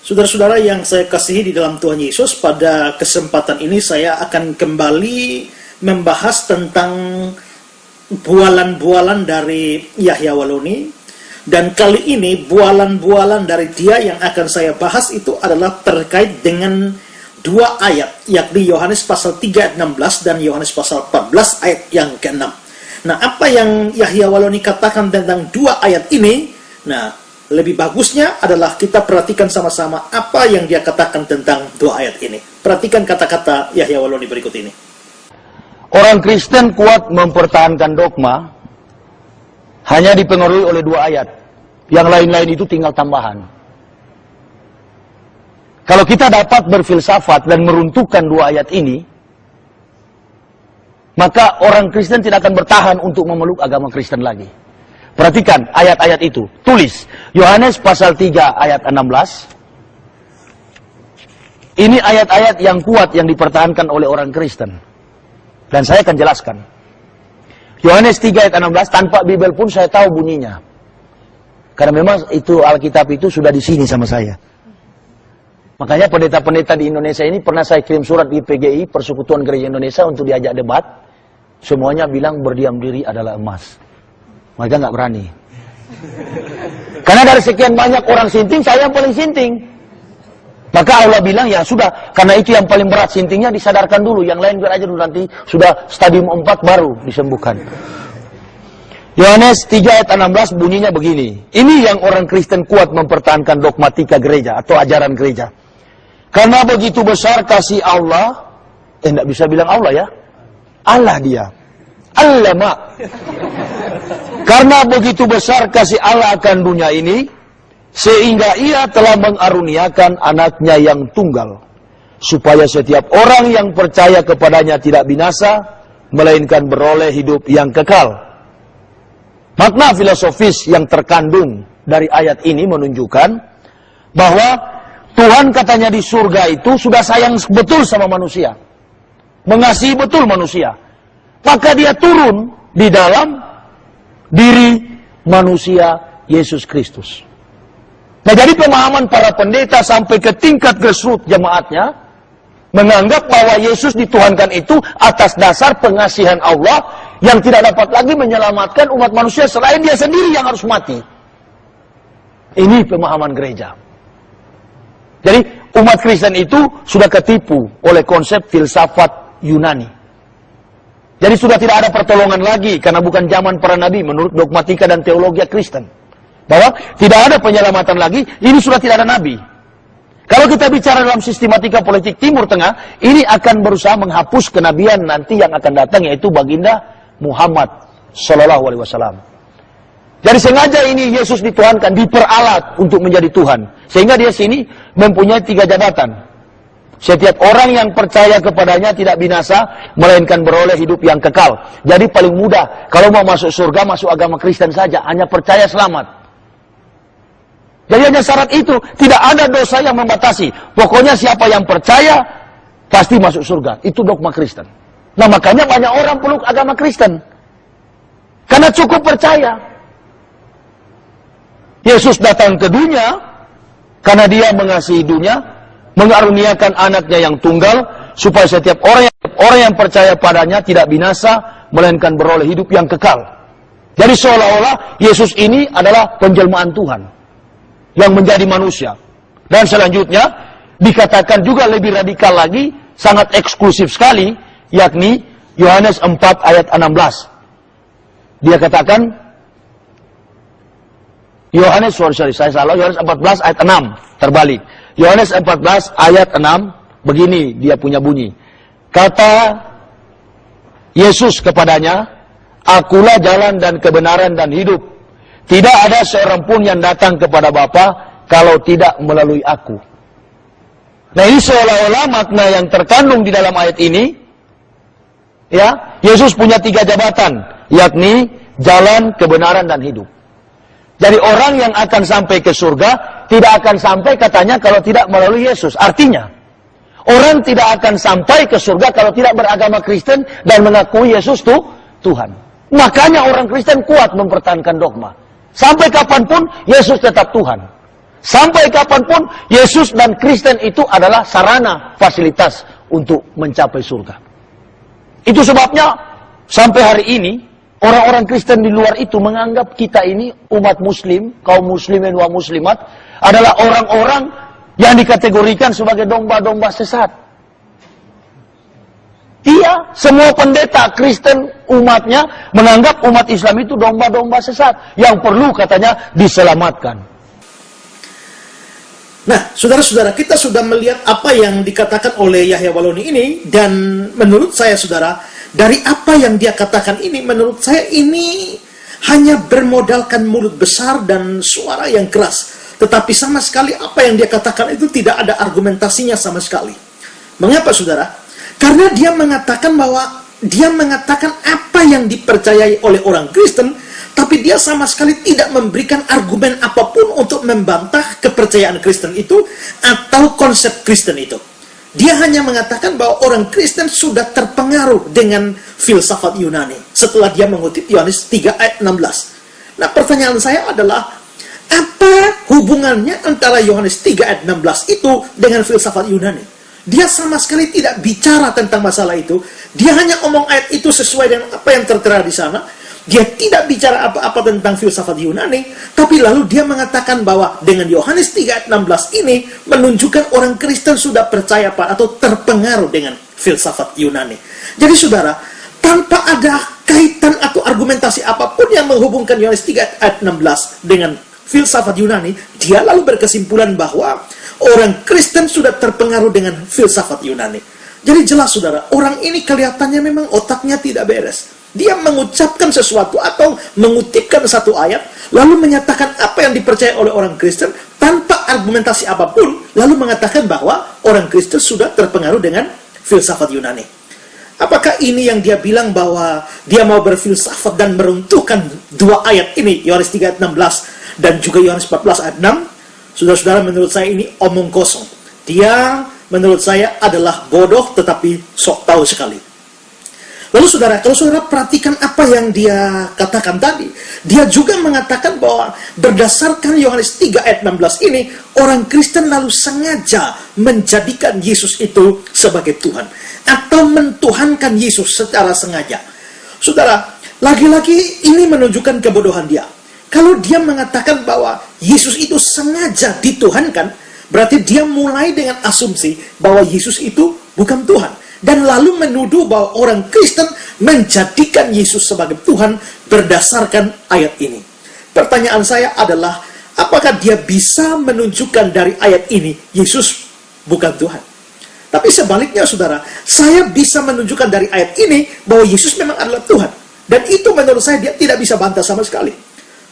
Saudara-saudara yang saya kasihi di dalam Tuhan Yesus, pada kesempatan ini saya akan kembali membahas tentang bualan-bualan dari Yahya Waloni. Dan kali ini bualan-bualan dari dia yang akan saya bahas itu adalah terkait dengan dua ayat, yakni Yohanes pasal 3 ayat 16 dan Yohanes pasal 14 ayat yang ke-6. Nah, apa yang Yahya Waloni katakan tentang dua ayat ini? Nah, lebih bagusnya adalah kita perhatikan sama-sama apa yang dia katakan tentang dua ayat ini. Perhatikan kata-kata Yahya Waloni berikut ini. Orang Kristen kuat mempertahankan dogma hanya dipengaruhi oleh dua ayat. Yang lain-lain itu tinggal tambahan. Kalau kita dapat berfilsafat dan meruntuhkan dua ayat ini, maka orang Kristen tidak akan bertahan untuk memeluk agama Kristen lagi. Perhatikan ayat-ayat itu. Tulis Yohanes pasal 3 ayat 16. Ini ayat-ayat yang kuat yang dipertahankan oleh orang Kristen. Dan saya akan jelaskan. Yohanes 3 ayat 16, tanpa Bible pun saya tahu bunyinya. Karena memang itu Alkitab itu sudah di sini sama saya. Makanya pendeta-pendeta di Indonesia ini pernah saya kirim surat di PGI, Persekutuan Gereja Indonesia, untuk diajak debat. Semuanya bilang berdiam diri adalah emas. Mereka nggak berani. Karena dari sekian banyak orang sinting, saya yang paling sinting. Maka Allah bilang, ya sudah, karena itu yang paling berat sintingnya disadarkan dulu. Yang lain biar aja dulu, nanti sudah stadium 4 baru disembuhkan. Yohanes 3 ayat 16 bunyinya begini. Ini yang orang Kristen kuat mempertahankan dogmatika gereja atau ajaran gereja. Karena begitu besar kasih Allah, enggak bisa bilang Allah ya. Allah dia. Allah mak. Karena begitu besar kasih Allah akan dunia ini, sehingga ia telah mengaruniakan anaknya yang tunggal, supaya setiap orang yang percaya kepadanya tidak binasa, melainkan beroleh hidup yang kekal. Makna filosofis yang terkandung dari ayat ini menunjukkan bahwa Tuhan katanya di surga itu sudah sayang betul sama manusia, mengasihi betul manusia. Maka dia turun di dalam diri manusia Yesus Kristus. Nah, jadi pemahaman para pendeta sampai ke tingkat grassroots jemaatnya menganggap bahwa Yesus dituhankan itu atas dasar pengasihan Allah yang tidak dapat lagi menyelamatkan umat manusia selain dia sendiri yang harus mati. Ini pemahaman gereja. Jadi umat Kristen itu sudah ketipu oleh konsep filsafat Yunani. Jadi sudah tidak ada pertolongan lagi karena bukan zaman para nabi menurut dogmatika dan teologi Kristen. Bahwa tidak ada penyelamatan lagi, ini sudah tidak ada nabi. Kalau kita bicara dalam sistematika politik Timur Tengah, ini akan berusaha menghapus kenabian nanti yang akan datang, yaitu baginda Muhammad Sallallahu Alaihi Wasallam. Jadi sengaja ini Yesus dituhankan, diperalat untuk menjadi Tuhan. Sehingga dia sini mempunyai 3 jabatan. Setiap orang yang percaya kepadanya tidak binasa, melainkan beroleh hidup yang kekal. Jadi paling mudah, kalau mau masuk surga, masuk agama Kristen saja. Hanya percaya selamat. Jadi hanya syarat itu, tidak ada dosa yang membatasi. Pokoknya siapa yang percaya, pasti masuk surga. Itu dogma Kristen. Nah, makanya banyak orang peluk agama Kristen. Karena cukup percaya. Yesus datang ke dunia, karena dia mengasihi dunia, mengaruniakan anaknya yang tunggal, supaya setiap orang yang percaya padanya tidak binasa, melainkan beroleh hidup yang kekal. Jadi seolah-olah Yesus ini adalah penjelmaan Tuhan yang menjadi manusia. Dan selanjutnya dikatakan juga lebih radikal lagi, sangat eksklusif sekali, yakni Yohanes 4 ayat 16. Dia katakan Yohanes 14 ayat 6, terbalik. Yohanes 14 ayat 6, begini dia punya bunyi. Kata Yesus kepadanya, akulah jalan dan kebenaran dan hidup. Tidak ada seorang pun yang datang kepada Bapa kalau tidak melalui aku. Nah, ini seolah-olah makna yang terkandung di dalam ayat ini, ya, Yesus punya 3 jabatan, yakni jalan, kebenaran, dan hidup. Jadi orang yang akan sampai ke surga tidak akan sampai katanya kalau tidak melalui Yesus. Artinya, orang tidak akan sampai ke surga kalau tidak beragama Kristen dan mengakui Yesus itu Tuhan. Makanya orang Kristen kuat mempertahankan dogma. Sampai kapanpun Yesus tetap Tuhan. Sampai kapanpun, Yesus dan Kristen itu adalah sarana, fasilitas untuk mencapai surga. Itu sebabnya, sampai hari ini, orang-orang Kristen di luar itu menganggap kita ini, umat muslim, kaum muslimin wa muslimat, adalah orang-orang yang dikategorikan sebagai domba-domba sesat. Dia, semua pendeta Kristen umatnya, menganggap umat Islam itu domba-domba sesat, yang perlu katanya diselamatkan. Nah, saudara-saudara, kita sudah melihat apa yang dikatakan oleh Yahya Waloni ini, dan menurut saya, saudara, dari apa yang dia katakan ini, menurut saya ini hanya bermodalkan mulut besar dan suara yang keras. Tetapi sama sekali apa yang dia katakan itu tidak ada argumentasinya sama sekali. Mengapa, saudara? Karena dia mengatakan apa yang dipercayai oleh orang Kristen, tapi dia sama sekali tidak memberikan argumen apapun untuk membantah kepercayaan Kristen itu atau konsep Kristen itu. Dia hanya mengatakan bahwa orang Kristen sudah terpengaruh dengan filsafat Yunani setelah dia mengutip Yohanes 3 ayat 16. Nah, pertanyaan saya adalah, apa hubungannya antara Yohanes 3 ayat 16 itu dengan filsafat Yunani? Dia sama sekali tidak bicara tentang masalah itu. Dia hanya omong ayat itu sesuai dengan apa yang tertera di sana. Dia tidak bicara apa-apa tentang filsafat Yunani, tapi lalu dia mengatakan bahwa dengan Yohanes 3 ayat 16 ini menunjukkan orang Kristen sudah percaya atau terpengaruh dengan filsafat Yunani. Jadi saudara, tanpa ada kaitan atau argumentasi apapun yang menghubungkan Yohanes 3 ayat 16 dengan filsafat Yunani, dia lalu berkesimpulan bahwa orang Kristen sudah terpengaruh dengan filsafat Yunani. Jadi jelas saudara, orang ini kelihatannya memang otaknya tidak beres. Dia mengucapkan sesuatu atau mengutipkan satu ayat, lalu menyatakan apa yang dipercaya oleh orang Kristen tanpa argumentasi apapun, lalu mengatakan bahwa orang Kristen sudah terpengaruh dengan filsafat Yunani. Apakah ini yang dia bilang bahwa dia mau berfilsafat dan meruntuhkan dua ayat ini, Yohanes 3 ayat 16 dan juga Yohanes 14 ayat 6? Saudara-saudara, menurut saya ini omong kosong. Dia menurut saya adalah bodoh tetapi sok tahu sekali. Lalu saudara, kalau saudara perhatikan apa yang dia katakan tadi, dia juga mengatakan bahwa berdasarkan Yohanes 3 ayat 16 ini, orang Kristen lalu sengaja menjadikan Yesus itu sebagai Tuhan, atau mentuhankan Yesus secara sengaja. Saudara, lagi-lagi ini menunjukkan kebodohan dia. Kalau dia mengatakan bahwa Yesus itu sengaja dituhankan, berarti dia mulai dengan asumsi bahwa Yesus itu bukan Tuhan. Dan lalu menuduh bahwa orang Kristen menjadikan Yesus sebagai Tuhan berdasarkan ayat ini. Pertanyaan saya adalah, apakah dia bisa menunjukkan dari ayat ini Yesus bukan Tuhan? Tapi sebaliknya saudara, saya bisa menunjukkan dari ayat ini bahwa Yesus memang adalah Tuhan. Dan itu menurut saya dia tidak bisa bantah sama sekali.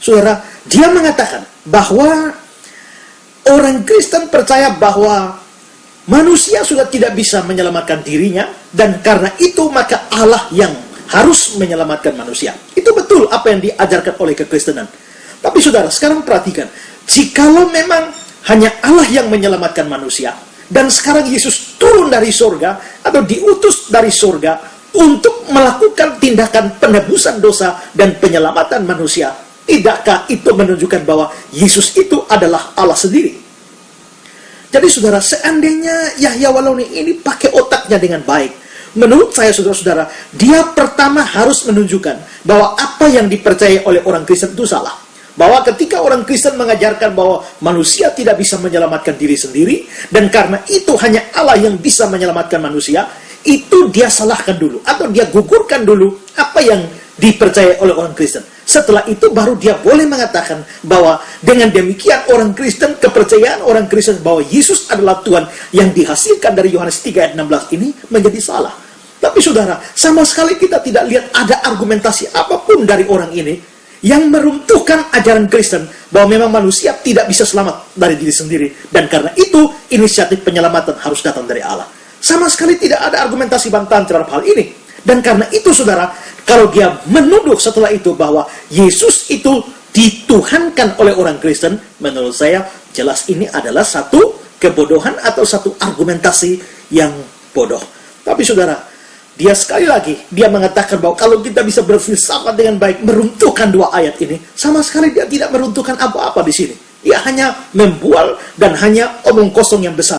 Saudara, dia mengatakan bahwa orang Kristen percaya bahwa manusia sudah tidak bisa menyelamatkan dirinya, dan karena itu maka Allah yang harus menyelamatkan manusia. Itu betul apa yang diajarkan oleh kekristenan. Tapi saudara, sekarang perhatikan, jikalau memang hanya Allah yang menyelamatkan manusia, dan sekarang Yesus turun dari surga atau diutus dari surga untuk melakukan tindakan penebusan dosa dan penyelamatan manusia, tidakkah itu menunjukkan bahwa Yesus itu adalah Allah sendiri? Jadi saudara, seandainya Yahya Waloni ini pakai otaknya dengan baik, menurut saya saudara-saudara, dia pertama harus menunjukkan bahwa apa yang dipercayai oleh orang Kristen itu salah. Bahwa ketika orang Kristen mengajarkan bahwa manusia tidak bisa menyelamatkan diri sendiri, dan karena itu hanya Allah yang bisa menyelamatkan manusia, itu dia salahkan dulu, atau dia gugurkan dulu apa yang dipercayai oleh orang Kristen. Setelah itu baru dia boleh mengatakan bahwa dengan demikian orang Kristen, kepercayaan orang Kristen bahwa Yesus adalah Tuhan yang dihasilkan dari Yohanes 3 ayat 16 ini menjadi salah. Tapi saudara, sama sekali kita tidak lihat ada argumentasi apapun dari orang ini yang meruntuhkan ajaran Kristen bahwa memang manusia tidak bisa selamat dari diri sendiri, dan karena itu inisiatif penyelamatan harus datang dari Allah. Sama sekali tidak ada argumentasi bantahan terhadap hal ini. Dan karena itu saudara, kalau dia menuduh setelah itu bahwa Yesus itu dituhankan oleh orang Kristen, menurut saya jelas ini adalah satu kebodohan atau satu argumentasi yang bodoh. Tapi saudara, dia sekali lagi, dia mengatakan bahwa kalau kita bisa berfilsafat dengan baik, meruntuhkan dua ayat ini, sama sekali dia tidak meruntuhkan apa-apa di sini. Ia hanya membual dan hanya omong kosong yang besar.